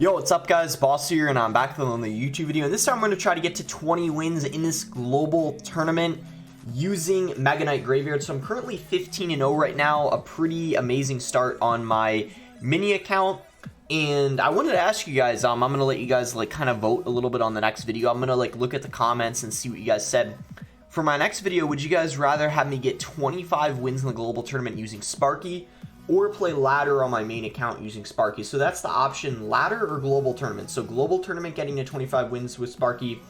Yo, what's up guys, Boss here, and I'm back with another YouTube video, and this time I'm going to try to get to 20 wins in this global tournament using Mega Knight Graveyard. So I'm currently 15-0 right now, a pretty amazing start on my mini account, and I wanted to ask you guys, I'm going to let you guys like kind of vote a little bit on the next video. I'm going to like look at the comments and see what you guys said. For my next video, would you guys rather have me get 25 wins in the global tournament using Sparky, or play ladder on my main account using Sparky? So that's the option, ladder or global tournament. So global tournament getting to 25 wins with Sparky,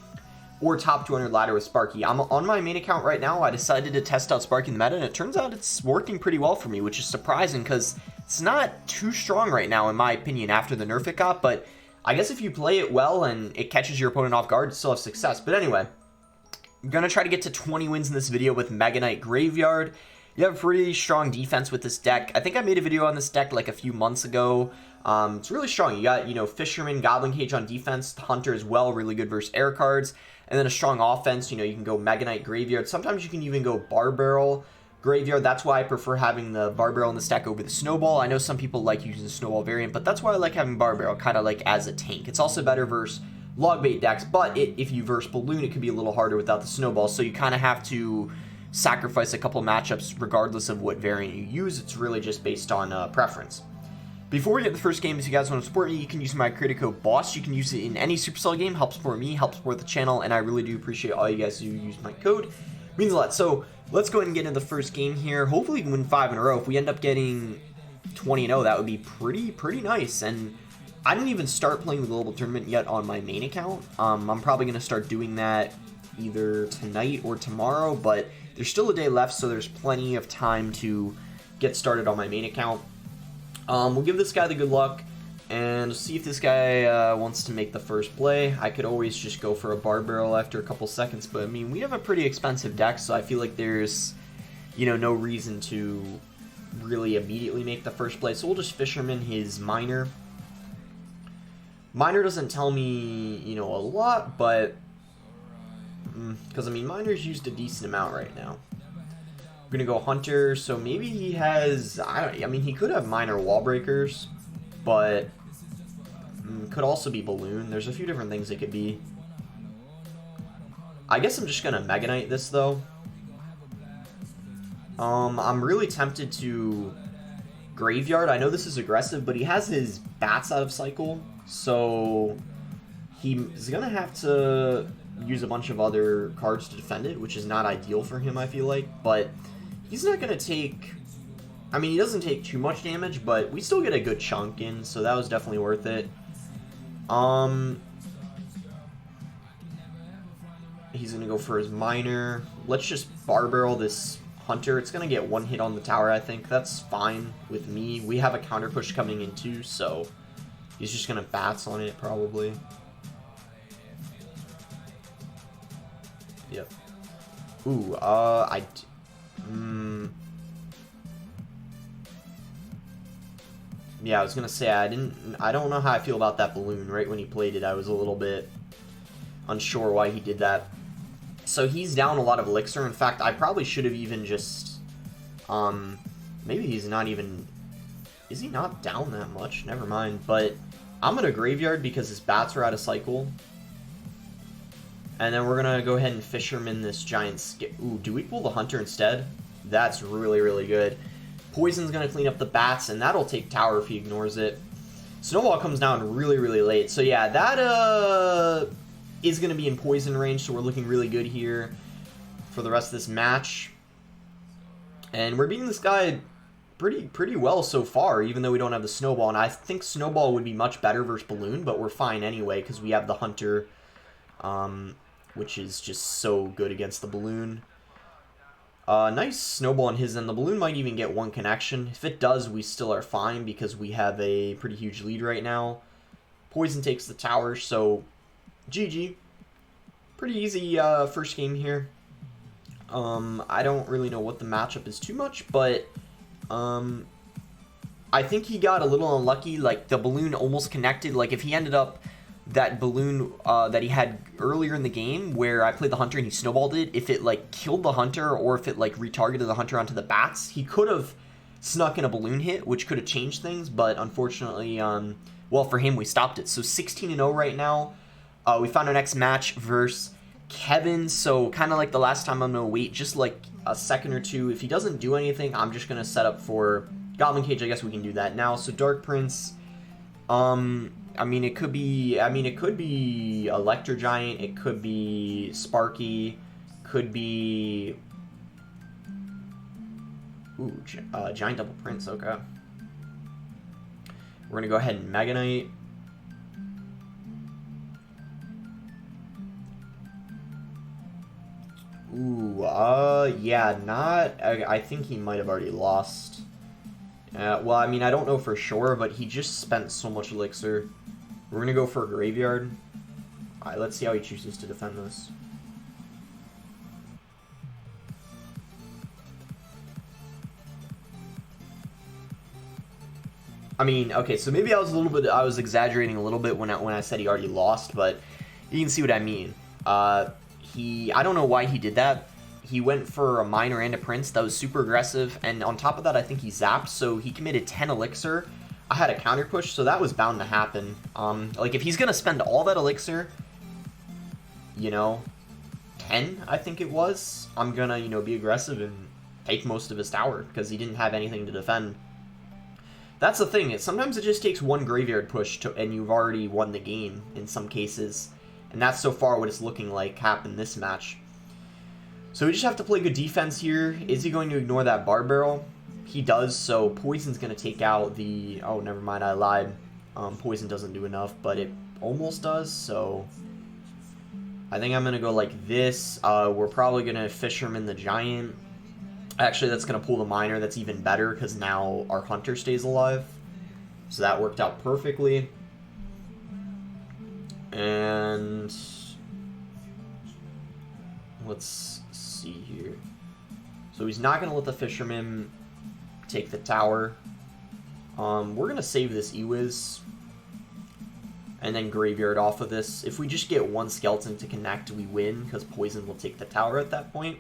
or top 200 ladder with Sparky. I'm on my main account right now. I decided to test out Sparky in the meta, and it turns out it's working pretty well for me, which is surprising because it's not too strong right now in my opinion after the nerf it got. But I guess if you play it well and it catches your opponent off guard, you still have success. But anyway, I'm gonna try to get to 20 wins in this video with Mega Knight Graveyard. You have a pretty strong defense with this deck. I think I made a video on this deck like a few months ago. It's really strong. You got, fisherman, goblin cage on defense, hunter as well, really good versus air cards, and then a strong offense. You can go Mega Knight Graveyard. Sometimes you can even go barb Graveyard. That's why I prefer having the barb in the stack over the snowball. I know some people like using the snowball variant, but that's why I like having barb kind of like as a tank. It's also better versus log bait decks, but if you verse balloon, it could be a little harder without the snowball, so you kind of have to sacrifice a couple matchups regardless of what variant you use. It's really just based on preference. Before we get the first game, if you guys want to support me, you can use my creator code BOSS. You can use it in any Supercell game. Helps support me, helps support the channel, and I really do appreciate all you guys who use my code. It means a lot. So let's go ahead and get into the first game here. Hopefully we can win 5 in a row. If we end up getting 20-0, that would be pretty nice. And I didn't even start playing the global tournament yet on my main account. I'm probably going to start doing that either tonight or tomorrow, but there's still a day left, so there's plenty of time to get started on my main account. We'll give this guy the good luck and see if this guy wants to make the first play. I could always just go for a barb barrel after a couple seconds, but I mean, we have a pretty expensive deck, so I feel like there's no reason to really immediately make the first play. So we'll just fisherman his miner. Miner doesn't tell me a lot, but because I mean miner's used a decent amount right now. I'm gonna go hunter, so maybe he has, I mean he could have miner wall breakers, but could also be balloon. There's a few different things it could be. I guess I'm just gonna Mega Knight this though. I'm really tempted to Graveyard. I know this is aggressive, but he has his bats out of cycle, so he's gonna have to use a bunch of other cards to defend it, which is not ideal for him, I feel like. But he's not going to take, I mean, he doesn't take too much damage, but we still get a good chunk in, so that was definitely worth it. He's going to go for his miner. Let's just bar barrel this hunter. It's going to get one hit on the tower, I think. That's fine with me. We have a counter push coming in too, so he's just going to bats on it probably. Yep. Ooh, yeah, I was gonna say I don't know how I feel about that balloon. Right when he played it, I was a little bit unsure why he did that. So he's down a lot of elixir. In fact, I probably should have even just, maybe he's not even, is he not down that much? Never mind. But I'm gonna Graveyard because his bats are out of cycle. And then we're going to go ahead and fisherman this giant skip. Ooh, do we pull the hunter instead? That's really good. Poison's going to clean up the bats, and that'll take tower if he ignores it. Snowball comes down really late. So yeah, that is going to be in poison range, so we're looking really good here for the rest of this match. And we're beating this guy pretty well so far, even though we don't have the snowball. And I think snowball would be much better versus balloon, but we're fine anyway because we have the hunter, which is just so good against the balloon. Nice snowball on his end. The balloon might even get one connection. If it does, we still are fine because we have a pretty huge lead right now. Poison takes the tower, so GG. Pretty easy first game here. I don't really know what the matchup is too much, but I think he got a little unlucky. Like, the balloon almost connected. Like, if he ended up that balloon that he had earlier in the game where I played the hunter and he snowballed it, if it like killed the hunter or if it like retargeted the hunter onto the bats, he could have snuck in a balloon hit, which could have changed things, but unfortunately Well, for him, we stopped it. So 16-0 right now. We found our next match versus Kevin. So kind of like the last time, I'm going to wait just like a second or two. If he doesn't do anything, I'm just going to set up for Goblin Cage. I guess we can do that now. So Dark Prince. I mean, it could be Electro Giant. It could be Sparky. Could be... Ooh, Giant Double Prince, okay. We're going to go ahead and Mega Knight. Ooh, yeah, not... I think he might have already lost. Well, I mean, I don't know for sure, but he just spent so much elixir. We're going to go for a Graveyard. Alright, let's see how he chooses to defend this. I mean, okay, so maybe I was exaggerating a little bit when I said he already lost, but you can see what I mean. I don't know why he did that. He went for a Miner and a Prince. That was super aggressive, and on top of that, I think he zapped, so he committed 10 elixir. I had a counter push, so that was bound to happen. Like, if he's gonna spend all that elixir, you know, 10, I think it was, I'm gonna, you know, be aggressive and take most of his tower, because he didn't have anything to defend. That's the thing, sometimes it just takes one Graveyard push and you've already won the game in some cases. And that's so far what it's looking like happened this match. So we just have to play good defense here. Is he going to ignore that Barb Barrel? He does, so Poison's going to take out the... Oh, never mind, I lied. Poison doesn't do enough, but it almost does, so... I think I'm going to go like this. We're probably going to Fisherman the Giant. Actually, that's going to pull the Miner. That's even better, because now our Hunter stays alive. So that worked out perfectly. And... let's see here. So he's not going to let the Fisherman take the tower. We're going to save this Ewiz. And then Graveyard off of this. If we just get one Skeleton to connect, we win, because Poison will take the tower at that point.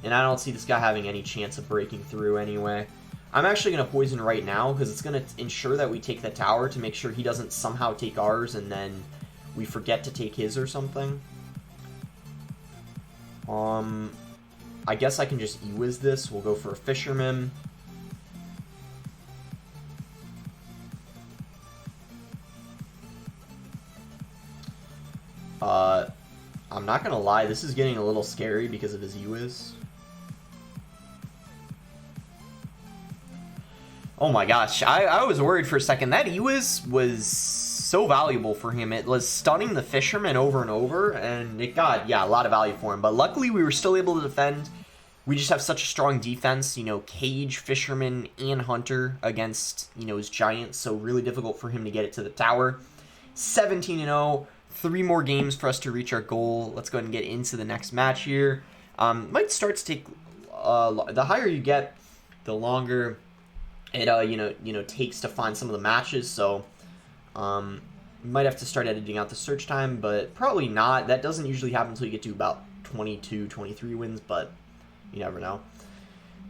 And I don't see this guy having any chance of breaking through anyway. I'm actually going to Poison right now, because it's going to ensure that we take the tower to make sure he doesn't somehow take ours, and then we forget to take his or something. I guess I can just Ewiz this. We'll go for a Fisherman. I'm not going to lie, this is getting a little scary because of his Ewiz. Oh my gosh, I was worried for a second. That Ewiz was so valuable for him. It was stunning the Fisherman over and over, and it got, yeah, a lot of value for him. But luckily, we were still able to defend. We just have such a strong defense, you know, Cage, Fisherman, and Hunter against, you know, his Giant, so really difficult for him to get it to the tower. 17-0, 3 more games for us to reach our goal. Let's go ahead and get into the next match here. Might start to take, the higher you get, the longer it you know takes to find some of the matches, so might have to start editing out the search time, but probably not. That doesn't usually happen until you get to about 22, 23 wins, but you never know.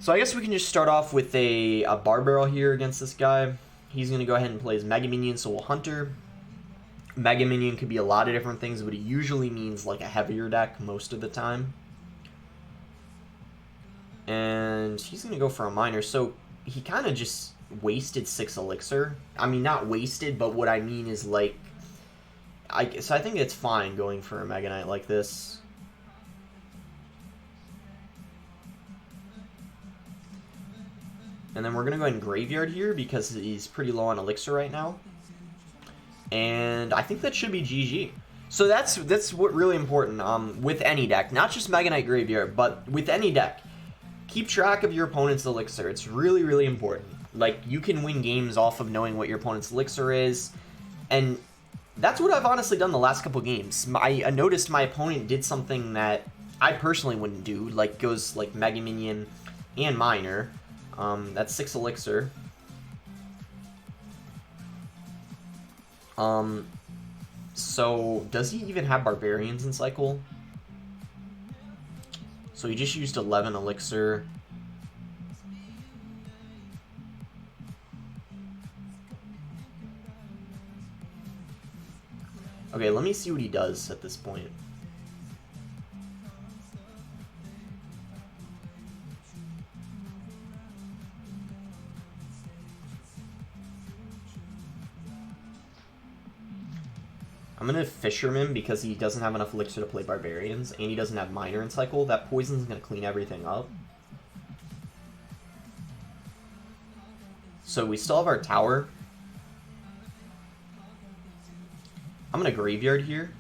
So I guess we can just start off with a Barb Barrel here against this guy. He's going to go ahead and play his Mega Minion, so we'll Hunter. Mega Minion could be a lot of different things, but it usually means like a heavier deck most of the time. And he's going to go for a Miner, so he kind of just wasted 6 elixir. I mean, not wasted, but what I mean is like... So I think it's fine going for a Mega Knight like this. And then we're going to go ahead and Graveyard here because he's pretty low on elixir right now. And I think that should be GG. So that's what really important with any deck. Not just Mega Knight Graveyard, but with any deck. Keep track of your opponent's elixir. It's really, really important. Like, you can win games off of knowing what your opponent's elixir is. And that's what I've honestly done the last couple games. I noticed my opponent did something that I personally wouldn't do. Like, goes like Mega Minion and Miner. That's 6 elixir. So, does he even have Barbarians in cycle? So he just used 11 elixir. Okay, let me see what he does at this point. I'm gonna fisherman because he doesn't have enough elixir to play barbarians, and he doesn't have miner in cycle. That poison's gonna clean everything up. So we still have our tower. I'm gonna graveyard here.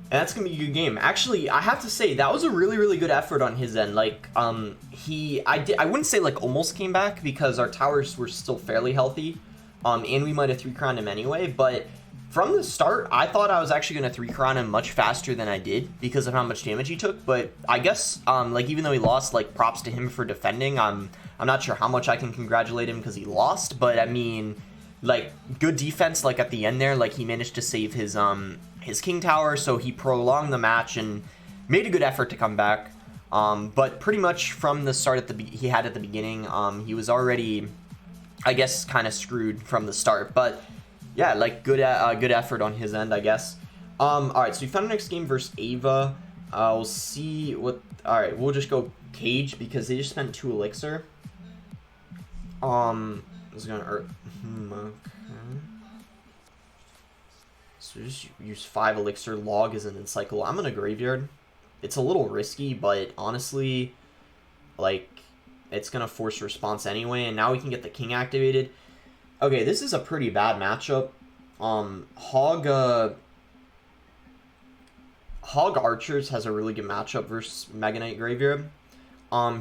And that's gonna be a good game. Actually, I have to say that was a really, really good effort on his end. Like, I wouldn't say like almost came back because our towers were still fairly healthy, and we might have 3-crowned him anyway. But from the start, I thought I was actually gonna 3-crown him much faster than I did because of how much damage he took. But I guess, like even though he lost, like props to him for defending. I'm not sure how much I can congratulate him because he lost, but I mean, like good defense. Like at the end there, like he managed to save his king tower, so he prolonged the match and made a good effort to come back. But pretty much from the start at the beginning, he was already, I guess, kind of screwed from the start. But yeah, like good effort on his end, I guess. All right, so we found our next game versus Ava. We'll see what. All right, we'll just go Cage because they just spent 2 elixir. I was gonna okay. So just use 5 elixir. Log isn't in cycle. I'm gonna graveyard. It's a little risky, but honestly, like, it's gonna force response anyway. And now we can get the king activated. Okay, this is a pretty bad matchup. Hog Archers has a really good matchup versus Mega Knight Graveyard.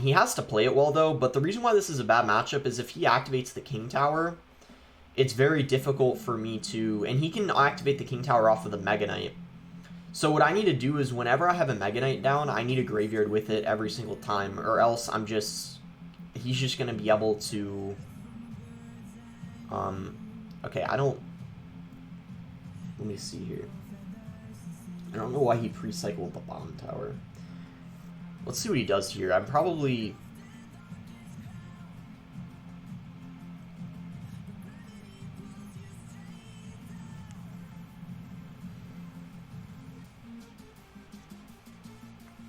He has to play it well though. But the reason why this is a bad matchup is if he activates the king tower, it's very difficult for me to... And he can activate the king tower off of the Mega Knight. So what I need to do is whenever I have a Mega Knight down, I need a graveyard with it every single time. Or else I'm just... He's just going to be able to... Okay, I don't... Let me see here. I don't know why he pre-cycled the bomb tower. Let's see what he does here. I'm probably...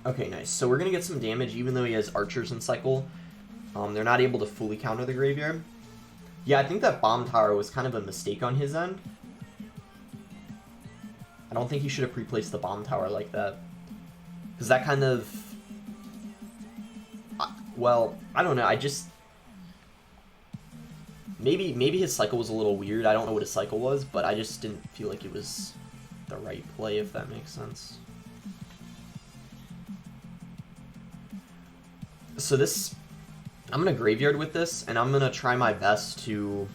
Okay, nice. So we're going to get some damage even though he has archers in cycle. They're not able to fully counter the graveyard. Yeah, I think that bomb tower was kind of a mistake on his end. I don't think he should have pre-placed the bomb tower like that. Because that kind of... Well, I don't know. I just... Maybe his cycle was a little weird. I don't know what his cycle was, but I just didn't feel like it was the right play, if that makes sense. So this... I'm going to graveyard with this, and I'm going to try my best to...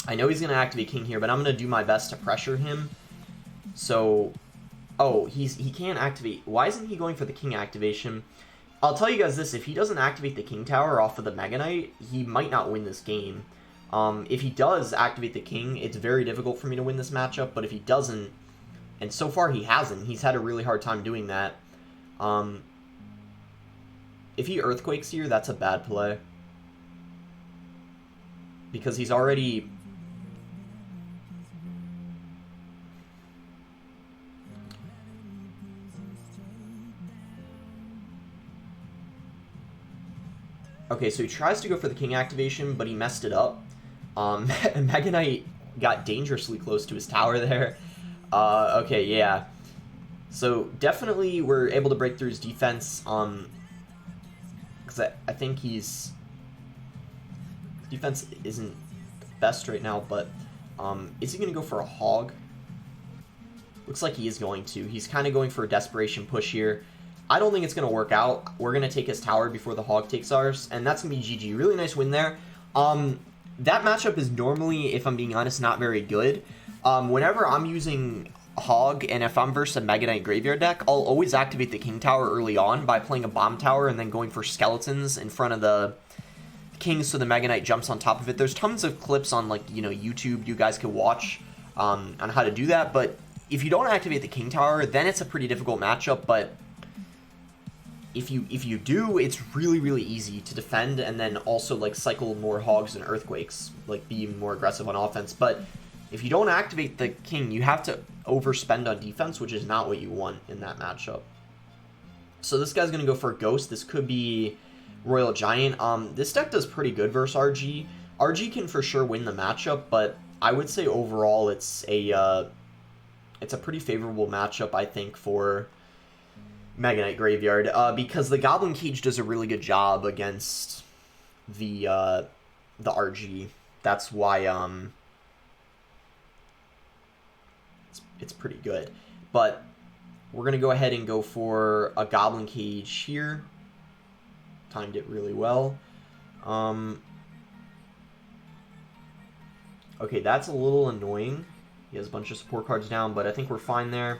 I know he's going to activate king here, but I'm going to do my best to pressure him. So... Oh, he can't activate... Why isn't he going for the king activation? I'll tell you guys this, if he doesn't activate the king tower off of the Mega Knight, he might not win this game. If he does activate the king, it's very difficult for me to win this matchup, but if he doesn't, and so far he hasn't, he's had a really hard time doing that. If he earthquakes here, that's a bad play. Because he's already... Okay, so he tries to go for the king activation, but he messed it up. Mega Knight got dangerously close to his tower there. Okay, yeah. So definitely we're able to break through his defense. Because I think he's... Defense isn't the best right now, but Is he going to go for a hog? Looks like he is going to. He's kind of going for a desperation push here. I don't think it's going to work out. We're going to take his tower before the hog takes ours, and that's going to be GG. Really nice win there. That matchup is normally, if I'm being honest, not very good. Whenever I'm using hog, and if I'm versus a Mega Knight Graveyard deck, I'll always activate the King Tower early on by playing a Bomb Tower and then going for skeletons in front of the King so the Mega Knight jumps on top of it. There's tons of clips on, like, you know, YouTube you guys could watch on how to do that, but if you don't activate the King Tower, then it's a pretty difficult matchup, but if you do, it's really, really easy to defend and then also, like, cycle more hogs and earthquakes, like, be more aggressive on offense. But if you don't activate the King, you have to overspend on defense, which is not what you want in that matchup. So this guy's going to go for a Ghost. This could be Royal Giant. This deck does pretty good versus RG. RG can for sure win the matchup, but I would say overall it's a pretty favorable matchup, I think, for Mega Knight Graveyard, because the Goblin Cage does a really good job against the RG. That's why it's pretty good. But we're going to go ahead and go for a Goblin Cage here. Timed it really well. Okay, that's a little annoying. He has a bunch of support cards down, but I think we're fine there.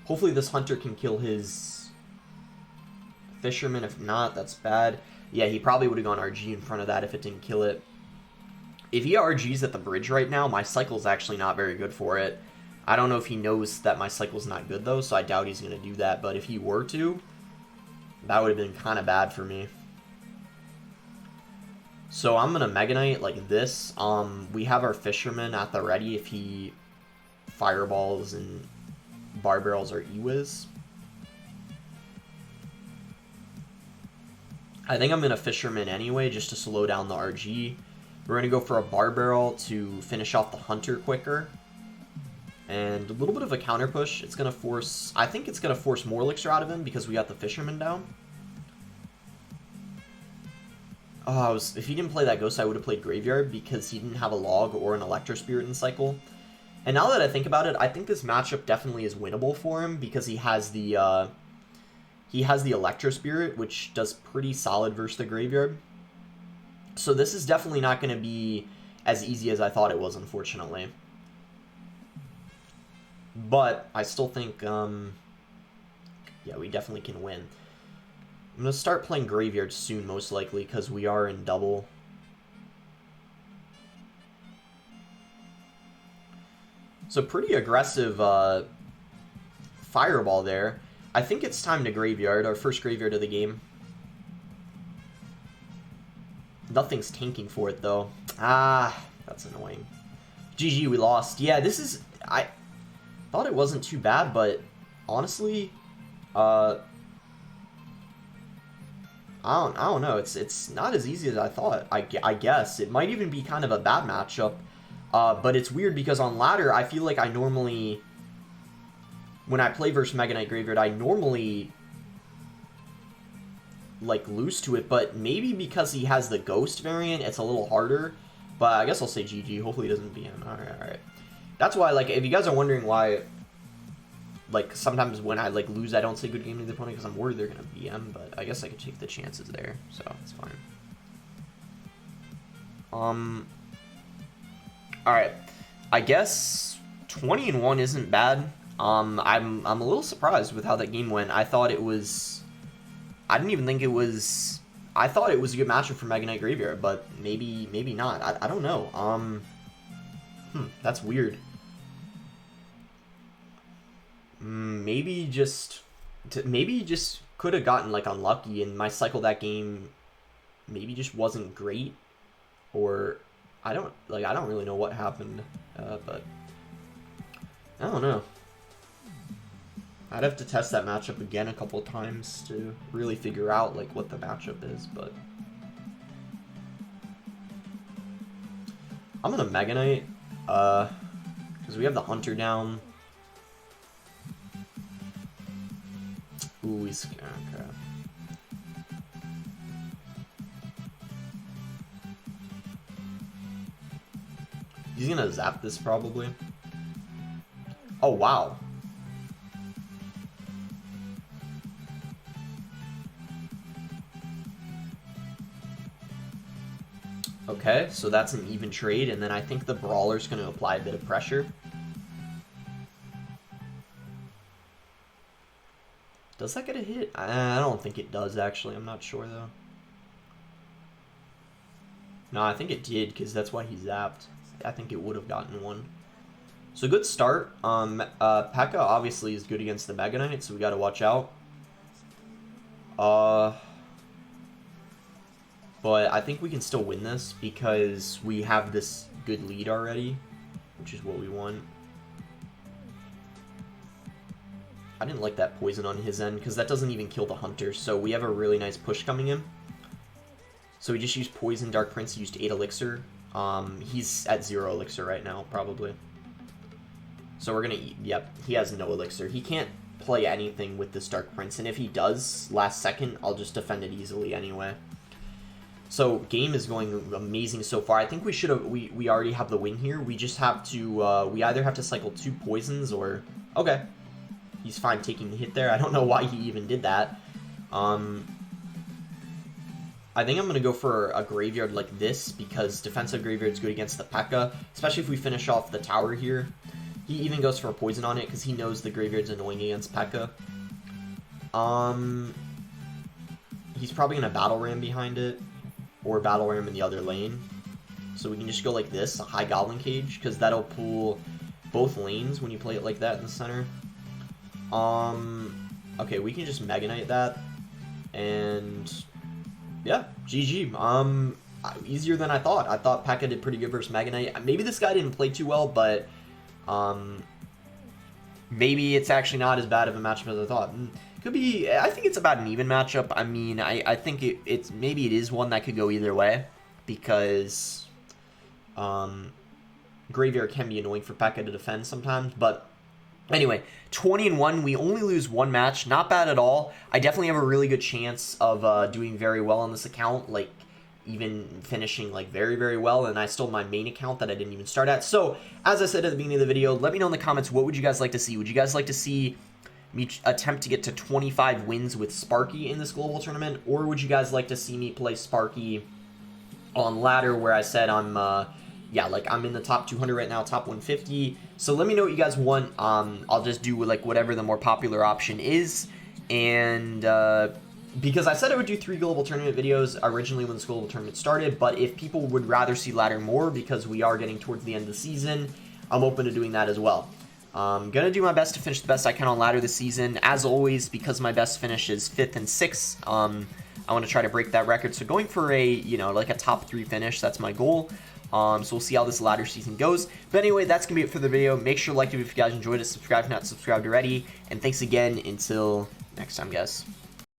Hopefully this Hunter can kill his Fisherman. If not, that's bad. Yeah, he probably would have gone RG in front of that if it didn't kill it. If he RGs at the bridge right now, my cycle's actually not very good for it. I don't know if he knows that my cycle's not good, though, so I doubt he's going to do that. But if he were to, that would have been kind of bad for me. So I'm going to Mega Knight like this. We have our Fisherman at the ready if he fireballs and bar barrels or E-Wiz. I think I'm going to Fisherman anyway, just to slow down the RG. We're going to go for a bar barrel to finish off the Hunter quicker. And a little bit of a counter push. It's going to force... I think it's going to force more elixir out of him because we got the Fisherman down. Oh, if he didn't play that Ghost, I would have played Graveyard because he didn't have a Log or an Electro Spirit in cycle. And now that I think about it, I think this matchup definitely is winnable for him because he has the Electro Spirit, which does pretty solid versus the Graveyard. So this is definitely not going to be as easy as I thought it was, unfortunately. But I still think, yeah, we definitely can win. I'm going to start playing Graveyard soon, most likely, because we are in double. So pretty aggressive Fireball there. I think it's time to Graveyard, our first Graveyard of the game. Nothing's tanking for it, though. Ah, that's annoying. GG, we lost. Yeah, this is... I thought it wasn't too bad, but honestly, I don't know. It's not as easy as I thought, I guess. It might even be kind of a bad matchup. But it's weird because on ladder, I feel like I normally... When I play versus Mega Knight Graveyard, I normally... like, lose to it, but maybe because he has the Ghost variant, it's a little harder. But I guess I'll say GG. Hopefully he doesn't BM. Alright. That's why, like, if you guys are wondering why, like, sometimes when I, like, lose, I don't say good game to the opponent because I'm worried they're going to BM, but I guess I could take the chances there, so it's fine. Alright. I guess 20-1 isn't bad. I'm a little surprised with how that game went. I thought it was... I didn't even think it was... I thought it was a good matchup for Mega Knight Graveyard, but maybe not. I don't know. That's weird. Maybe just could have gotten, like, unlucky, and my cycle that game maybe just wasn't great, or I don't really know what happened, but I don't know. I'd have to test that matchup again a couple times to really figure out, like, what the matchup is, but I'm gonna Mega Knight, because we have the Hunter down. Ooh, he's... okay. He's gonna zap this probably. Oh, wow. Okay, so that's an even trade, and then I think the Brawler's going to apply a bit of pressure. Does that get a hit? I don't think it does, actually. I'm not sure, though. No, I think it did, because that's why he zapped. I think it would have gotten one. So good start. P.E.K.K.A. obviously is good against the Mega Knight, so we got to watch out. But I think we can still win this because we have this good lead already, which is what we want. I didn't like that poison on his end because that doesn't even kill the hunter, so we have a really nice push coming in. So we just used poison. Dark Prince used 8 elixir. He's at 0 elixir right now, probably. So we're gonna eat. Yep, he has no elixir. He can't play anything with this Dark Prince, and if he does, last second, I'll just defend it easily anyway. So game is going amazing so far. I think we should have. We already have the win here. We just have to. We either have to cycle 2 poisons or. Okay, he's fine taking the hit there. I don't know why he even did that. I think I'm gonna go for a graveyard like this because defensive graveyard is good against the P.E.K.K.A. Especially if we finish off the tower here. He even goes for a poison on it because he knows the graveyard's annoying against P.E.K.K.A. He's probably gonna battle ram behind it. Or battle ram in the other lane. So we can just go like this, a high goblin cage, because that'll pull both lanes when you play it like that in the center. Okay, we can just Mega Knight that. And yeah, GG. Easier than I thought. I thought P.E.K.K.A. did pretty good versus Mega Knight. Maybe this guy didn't play too well, but maybe it's actually not as bad of a matchup as I thought. Could be. I think it's about an even matchup. I mean, I think it's maybe it is one that could go either way because graveyard can be annoying for P.E.K.K.A. to defend sometimes. But anyway, 20-1. We only lose 1 match. Not bad at all. I definitely have a really good chance of doing very well on this account. Like even finishing like very, very well. And I still have my main account that I didn't even start at. So as I said at the beginning of the video, let me know in the comments, what would you guys like to see? Would you guys like to see me attempt to get to 25 wins with Sparky in this global tournament, or would you guys like to see me play Sparky on ladder where I said I'm yeah, like I'm in the top 200 right now, top 150. So let me know what you guys want. I'll just do like whatever the more popular option is. And because I said I would do 3 global tournament videos originally when this global tournament started, but if people would rather see ladder more because we are getting towards the end of the season, I'm open to doing that as well. I'm going to do my best to finish the best I can on ladder this season. As always, because my best finish is 5th and 6th, I want to try to break that record. So going for a, you know, like a top 3 finish, that's my goal. So we'll see how this ladder season goes. But anyway, that's going to be it for the video. Make sure to like it if you guys enjoyed it. Subscribe if not subscribed already. And thanks again. Until next time, guys.